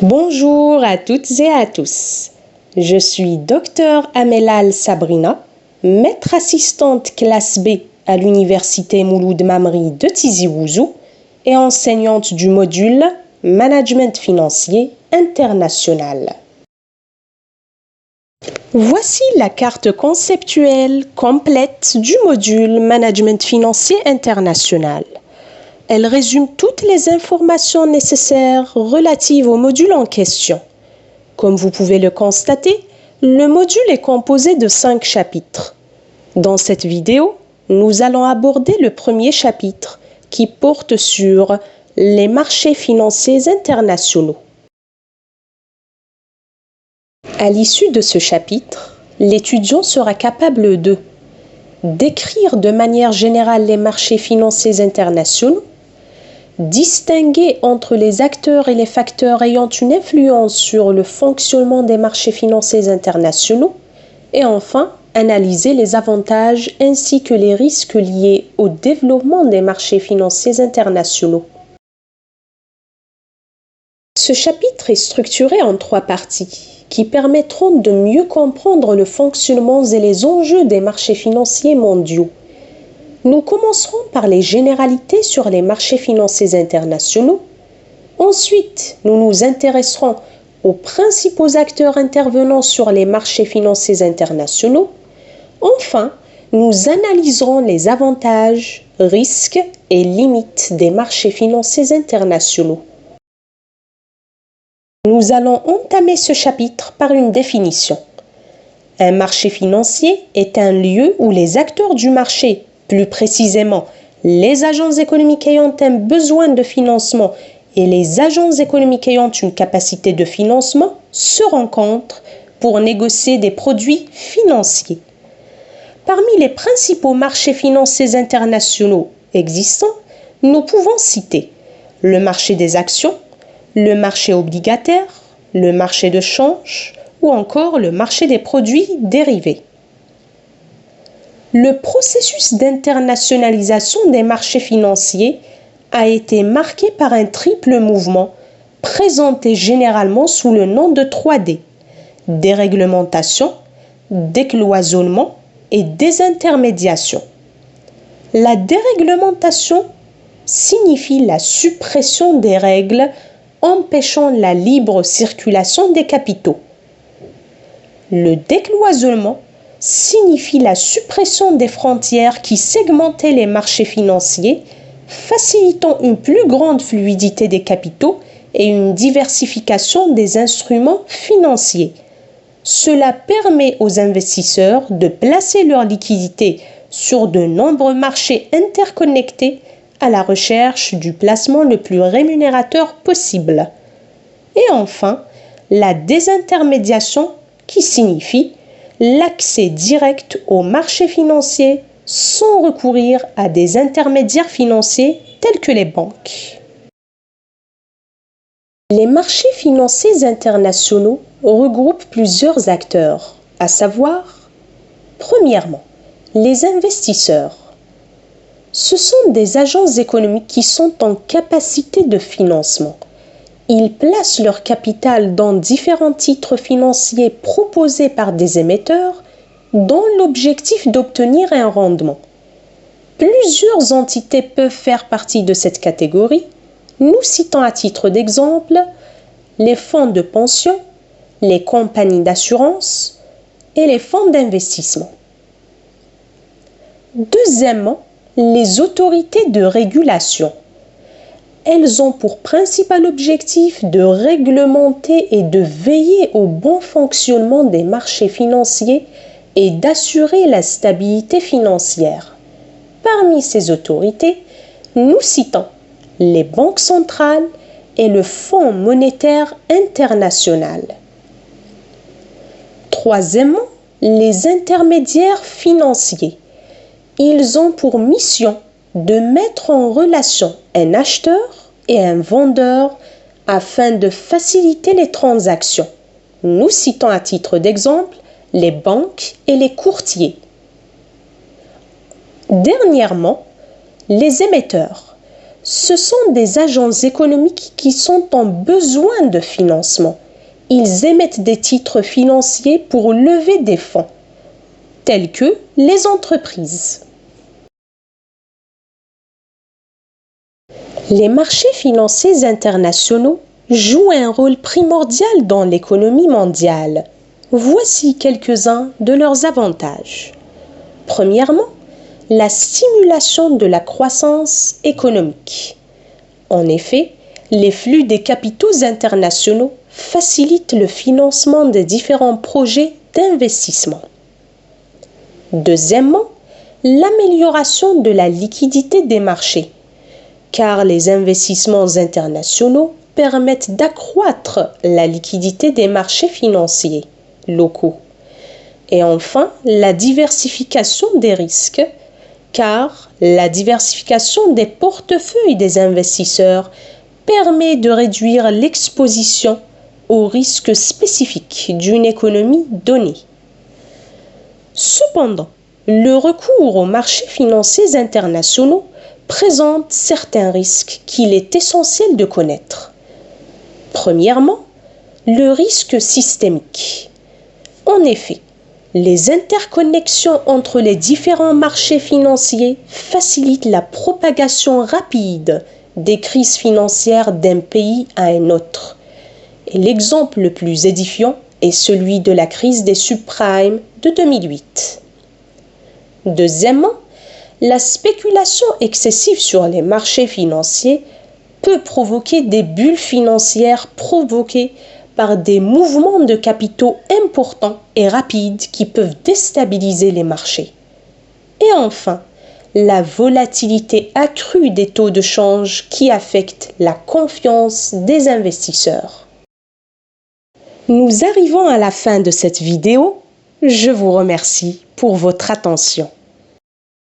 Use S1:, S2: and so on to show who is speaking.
S1: Bonjour à toutes et à tous. Je suis Dr Amelal Sabrina, maître assistante classe B à l'Université Mouloud Mamri de Tizi Ouzou et enseignante du module Management financier international. Voici la carte conceptuelle complète du module Management financier international. Elle résume toutes les informations nécessaires relatives au module en question. Comme vous pouvez le constater, le module est composé de 5 chapitres. Dans cette vidéo, nous allons aborder le premier chapitre qui porte sur les marchés financiers internationaux. À l'issue de ce chapitre, l'étudiant sera capable de décrire de manière générale les marchés financiers internationaux, distinguer entre les acteurs et les facteurs ayant une influence sur le fonctionnement des marchés financiers internationaux et enfin analyser les avantages ainsi que les risques liés au développement des marchés financiers internationaux. Ce chapitre est structuré en 3 parties qui permettront de mieux comprendre le fonctionnement et les enjeux des marchés financiers mondiaux. Nous commencerons par les généralités sur les marchés financiers internationaux. Ensuite, nous nous intéresserons aux principaux acteurs intervenant sur les marchés financiers internationaux. Enfin, nous analyserons les avantages, risques et limites des marchés financiers internationaux. Nous allons entamer ce chapitre par une définition. Un marché financier est un lieu où les acteurs du marché, plus précisément les agents économiques ayant un besoin de financement et les agents économiques ayant une capacité de financement, se rencontrent pour négocier des produits financiers. Parmi les principaux marchés financiers internationaux existants, nous pouvons citer le marché des actions, le marché obligataire, le marché de change ou encore le marché des produits dérivés. Le processus d'internationalisation des marchés financiers a été marqué par un triple mouvement présenté généralement sous le nom de 3D: déréglementation, décloisonnement et désintermédiation. La déréglementation signifie la suppression des règles empêchant la libre circulation des capitaux. Le décloisonnement signifie la suppression des frontières qui segmentaient les marchés financiers, facilitant une plus grande fluidité des capitaux et une diversification des instruments financiers. Cela permet aux investisseurs de placer leur liquidité sur de nombreux marchés interconnectés à la recherche du placement le plus rémunérateur possible. Et enfin, la désintermédiation qui signifie l'accès direct aux marchés financiers sans recourir à des intermédiaires financiers tels que les banques. Les marchés financiers internationaux regroupent plusieurs acteurs, à savoir, premièrement, les investisseurs. Ce sont des agents économiques qui sont en capacité de financement. Ils placent leur capital dans différents titres financiers proposés par des émetteurs dans l'objectif d'obtenir un rendement. Plusieurs entités peuvent faire partie de cette catégorie. Nous citons à titre d'exemple les fonds de pension, les compagnies d'assurance et les fonds d'investissement. Deuxièmement, les autorités de régulation. Elles ont pour principal objectif de réglementer et de veiller au bon fonctionnement des marchés financiers et d'assurer la stabilité financière. Parmi ces autorités, nous citons les banques centrales et le Fonds monétaire international. Troisièmement, les intermédiaires financiers. Ils ont pour mission de mettre en relation un acheteur et un vendeur afin de faciliter les transactions. Nous citons à titre d'exemple les banques et les courtiers. Dernièrement, les émetteurs. Ce sont des agents économiques qui sont en besoin de financement. Ils émettent des titres financiers pour lever des fonds, tels que les entreprises. Les marchés financiers internationaux jouent un rôle primordial dans l'économie mondiale. Voici quelques-uns de leurs avantages. Premièrement, la stimulation de la croissance économique. En effet, les flux des capitaux internationaux facilitent le financement des différents projets d'investissement. Deuxièmement, l'amélioration de la liquidité des marchés, car les investissements internationaux permettent d'accroître la liquidité des marchés financiers locaux. Et enfin, la diversification des risques, car la diversification des portefeuilles des investisseurs permet de réduire l'exposition aux risques spécifiques d'une économie donnée. Cependant, le recours aux marchés financiers internationaux présente certains risques qu'il est essentiel de connaître. Premièrement, le risque systémique. En effet, les interconnexions entre les différents marchés financiers facilitent la propagation rapide des crises financières d'un pays à un autre. Et l'exemple le plus édifiant est celui de la crise des subprimes de 2008. Deuxièmement, la spéculation excessive sur les marchés financiers peut provoquer des bulles financières provoquées par des mouvements de capitaux importants et rapides qui peuvent déstabiliser les marchés. Et enfin, la volatilité accrue des taux de change qui affecte la confiance des investisseurs. Nous arrivons à la fin de cette vidéo. Je vous remercie pour votre attention.